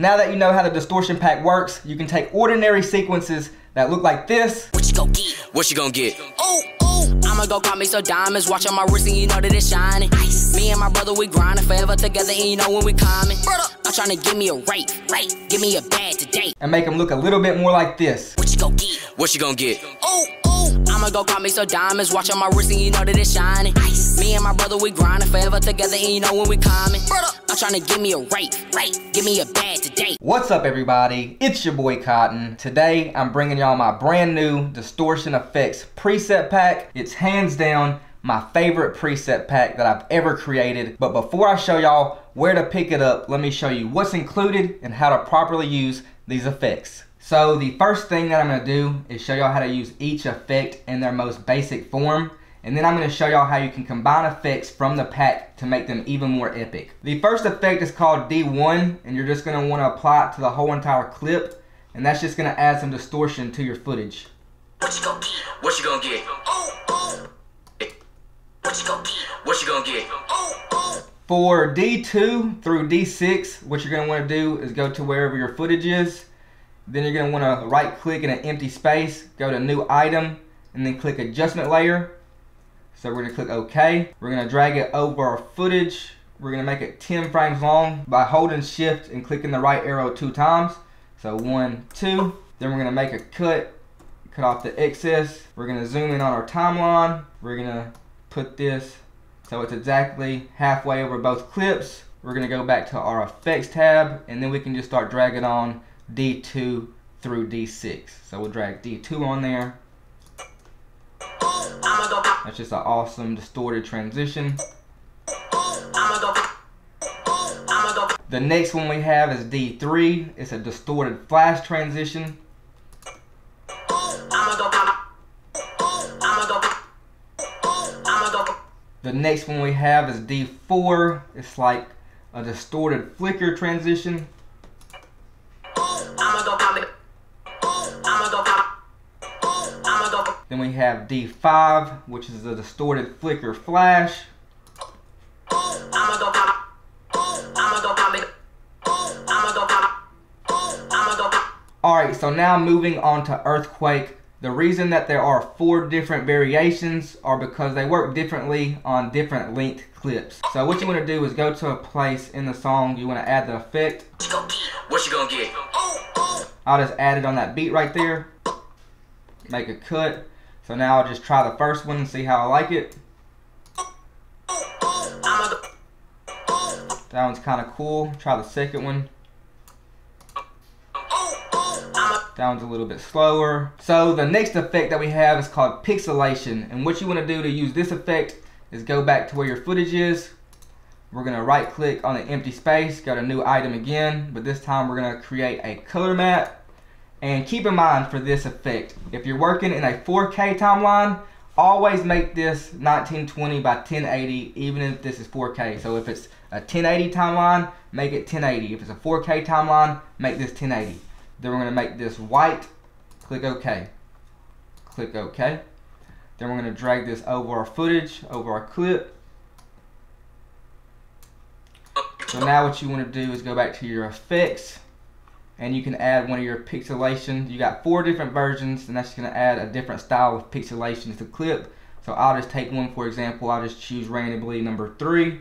Now that you know how the distortion pack works, you can take ordinary sequences that look like this. What you gon' get? What you gon' get? Oh, oh, I'ma go call me some diamonds, watch on my wrist and you know that it's shining. Ice. Me and my brother, we grinding forever together and you know when we coming. I'm trying to give me a rate, give me a bag today. And make them look a little bit more like this. What you gon' get? What you gon' get? Oh, oh, I'ma go call me some diamonds, watch on my wrist and you know that it's shining. Ice. Me and my brother, we grinding forever together and you know when we coming. I'm trying to give me a rate, give me a bag today. What's up everybody, it's your boy Cotton. Today I'm bringing y'all my brand new distortion effects preset pack. It's hands down my favorite preset pack that I've ever created. But before I show y'all where to pick it up, let me show you what's included and how to properly use these effects. So the first thing that I'm gonna do is show y'all how to use each effect in their most basic form. And then I'm going to show y'all how you can combine effects from the pack to make them even more epic. The first effect is called D1, and you're just going to want to apply it to the whole entire clip. And that's just going to add some distortion to your footage. What you gon' get? What you gon' get? Oh, oh. What you gon' get? What you gon' get? Oh, oh. For D2 through D6, what you're going to want to do is go to wherever your footage is. Then you're going to want to right click in an empty space, go to new item, and then click adjustment layer. So we're going to click OK. We're going to drag it over our footage. We're going to make it 10 frames long by holding shift and clicking the right arrow 2 times. So 1, 2. Then we're going to make a cut off the excess. We're going to zoom in on our timeline. We're going to put this so it's exactly halfway over both clips. We're going to go back to our effects tab, and then we can just start dragging on D2 through D6. So we'll drag D2 on there. That's just an awesome distorted transition. The next one we have is D3. It's a distorted flash transition. The next one we have is D4. It's like a distorted flicker transition. Then we have D5, which is a distorted flicker flash. Alright, so now moving on to Earthquake. The reason that there are 4 different variations are because they work differently on different length clips. So what you want to do is go to a place in the song, you want to add the effect. What you gonna get? I'll just add it on that beat right there. Make a cut. So now I'll just try the first one and see how I like it. That one's kind of cool. Try the second one. That one's a little bit slower. So the next effect that we have is called Pixelation. And what you want to do to use this effect is go back to where your footage is. We're going to right click on the empty space, go to new item again, but this time we're going to create a color map. And keep in mind for this effect, if you're working in a 4K timeline, always make this 1920 by 1080, even if this is 4K. So if it's a 1080 timeline, make it 1080. If it's a 4K timeline, make this 1080. Then we're going to make this white, click OK. Click OK. Then we're going to drag this over our footage, over our clip. So now what you want to do is go back to your effects, and you can add one of your pixelation. You got 4 different versions, and that's going to add a different style of pixelation to the clip. So I'll just take one for example. I'll just choose randomly number 3.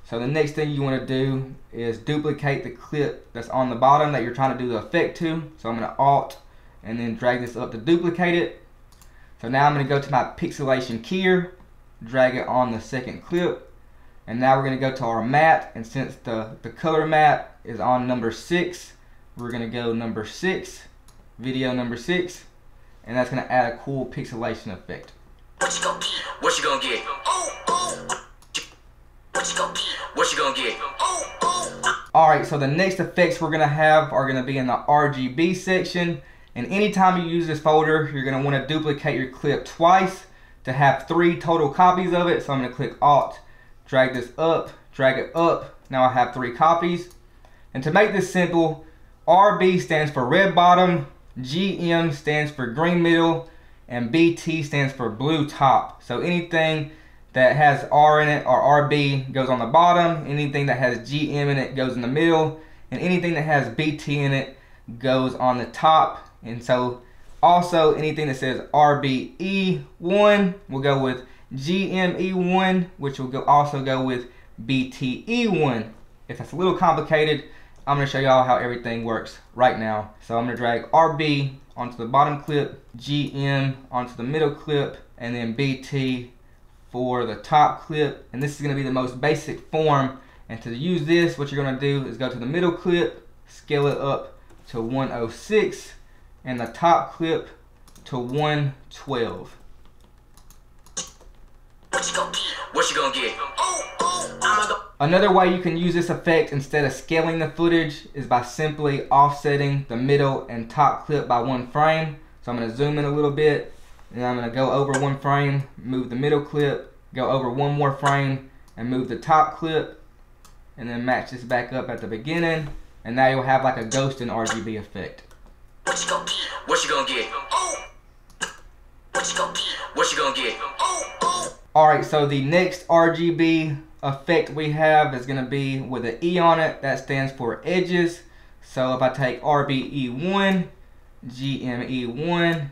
So the next thing you want to do is duplicate the clip that's on the bottom that you're trying to do the effect to. So I'm going to Alt and then drag this up to duplicate it. So now I'm going to go to my pixelation keyer, drag it on the second clip. And now we're going to go to our matte, and since the color matte is on number 6, we're going to go number 6, video number 6, and that's going to add a cool pixelation effect. What you gon' get? What you gon' get? Oh, oh. What you gon' get? What you gon' get? Oh, oh. Alright, so the next effects we're going to have are going to be in the RGB section, and anytime you use this folder, you're going to want to duplicate your clip twice to have 3 total copies of it. So I'm going to click Alt, drag this up, drag it up. Now I have 3 copies. And to make this simple, RB stands for red bottom, GM stands for green middle, and BT stands for blue top. So anything that has R in it or RB goes on the bottom, anything that has GM in it goes in the middle, and anything that has BT in it goes on the top. And so also anything that says RBE1 will go with GME1, which will also go with BTE1. If that's a little complicated, I'm going to show y'all how everything works right now. So I'm going to drag RB onto the bottom clip, GM onto the middle clip, and then BT for the top clip. And this is going to be the most basic form. And to use this, what you're going to do is go to the middle clip, scale it up to 106, and the top clip to 112. What you gonna get? Another way you can use this effect instead of scaling the footage is by simply offsetting the middle and top clip by 1 frame. So I'm going to zoom in a little bit, and I'm going to go over 1 frame, move the middle clip, go over 1 more frame, and move the top clip, and then match this back up at the beginning, and now you'll have like a ghost and RGB effect. What you gonna get? What you gonna get? What you gonna get? What you gonna get? Alright, so the next RGB effect we have is going to be with an E on it. That stands for edges. So if I take RBE1, GME1,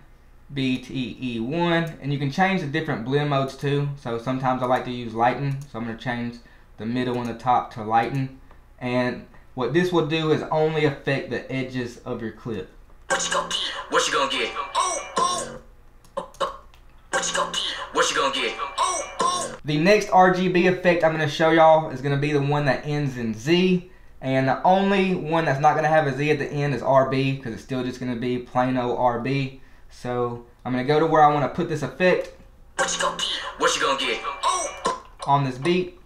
BTE1, and you can change the different blend modes too. So sometimes I like to use lighten, so I'm going to change the middle and the top to lighten. And what this will do is only affect the edges of your clip. What you gonna get? What you gonna get? What you gonna get? What you gonna get? The next RGB effect I'm going to show y'all is going to be the one that ends in Z. And the only one that's not going to have a Z at the end is RB, because it's still just going to be plain old RB. So I'm going to go to where I want to put this effect. What you gonna get? What you gonna get? On this beat,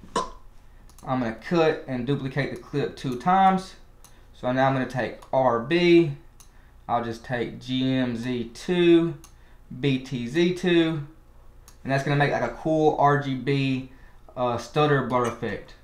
I'm going to cut and duplicate the clip 2 times. So now I'm going to take RB. I'll just take GMZ2, BTZ2. And that's going to make like a cool RGB stutter blur effect.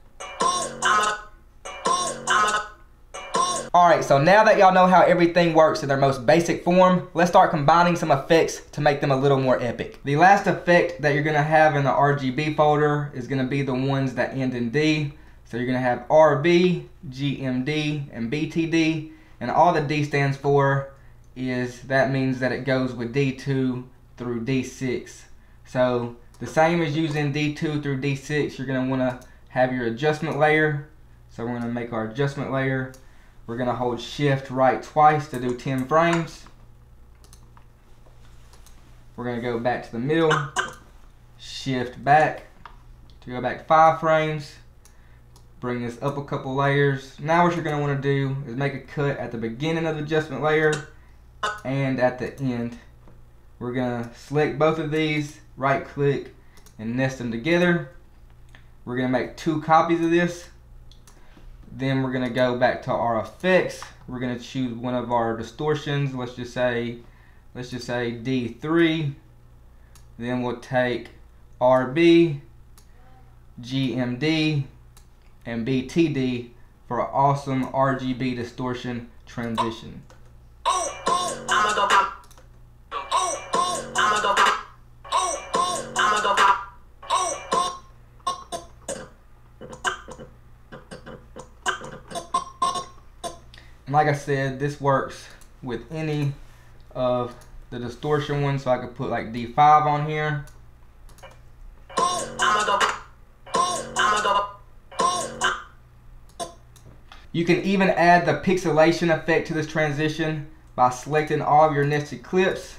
Alright, so now that y'all know how everything works in their most basic form, let's start combining some effects to make them a little more epic. The last effect that you're going to have in the RGB folder is going to be the ones that end in D. So you're going to have RB, GMD, and BTD. And all the D stands for is that means that it goes with D2 through D6. So the same as using D2 through D6, you're going to want to have your adjustment layer. So we're going to make our adjustment layer. We're going to hold shift right twice to do 10 frames. We're going to go back to the middle, shift back to go back 5 frames. Bring this up a couple layers. Now what you're going to want to do is make a cut at the beginning of the adjustment layer and at the end. We're going to select both of these, right click, and nest them together. We're going to make 2 copies of this. Then we're going to go back to our effects. We're going to choose one of our distortions. Let's just say D3. Then we'll take RB, GMD, and BTD for an awesome RGB distortion transition. And like I said, this works with any of the distortion ones, so I could put like D5 on here. You can even add the pixelation effect to this transition by selecting all of your nested clips.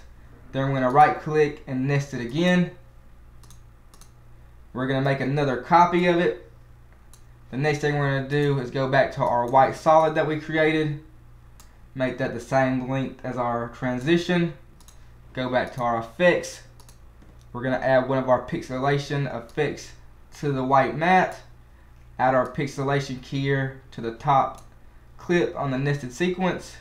Then we're going to right click and nest it again. We're going to make another copy of it. The next thing we're going to do is go back to our white solid that we created. Make that the same length as our transition. Go back to our effects. We're going to add one of our pixelation effects to the white matte. Add our pixelation keyer to the top clip on the nested sequence.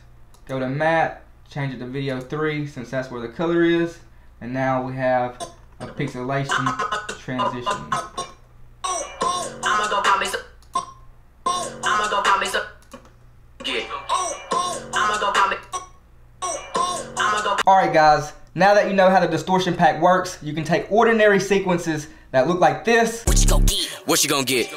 Go to matte, change it to video 3 since that's where the color is. And now we have a pixelation transition. Alright guys, now that you know how the distortion pack works, you can take ordinary sequences that look like this. What you gonna get? What you gonna get?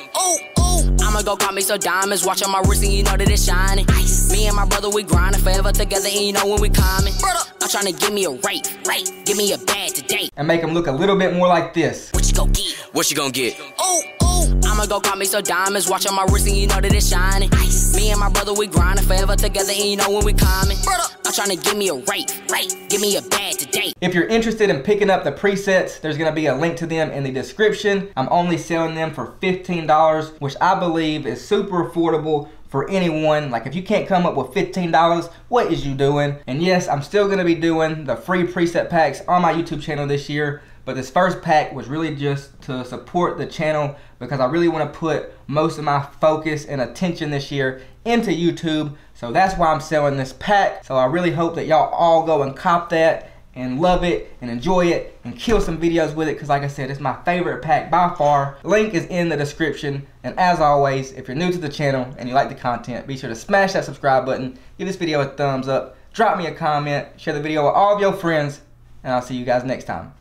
I'ma go call me some diamonds, watching my wrist and you know that it's shining. Me and my brother, we grinding forever together and you know when we coming. I'm trying to give me a rate, give me a bag today. And make them look a little bit more like this. What you gon' get? What you gon' get? Oh, I'ma go call me some diamonds, watching my wrist and you know that it's shining. Me and my brother, we grinding forever together and you know when we coming. I'm trying to give me a rate, give me a bag today. If you're interested in picking up the presets, there's gonna be a link to them in the description. I'm only selling them for $15, which I believe is super affordable for anyone. Like, if you can't come up with $15, what is you doing? And yes, I'm still gonna be doing the free preset packs on my YouTube channel this year, but this first pack was really just to support the channel because I really want to put most of my focus and attention this year into YouTube. So that's why I'm selling this pack. So I really hope that y'all all go and cop that and love it and enjoy it and kill some videos with it, because like I said, it's my favorite pack by far. Link is in the description. And as always, if you're new to the channel and you like the content, be sure to smash that subscribe button, give this video a thumbs up, drop me a comment, share the video with all of your friends, and I'll see you guys next time.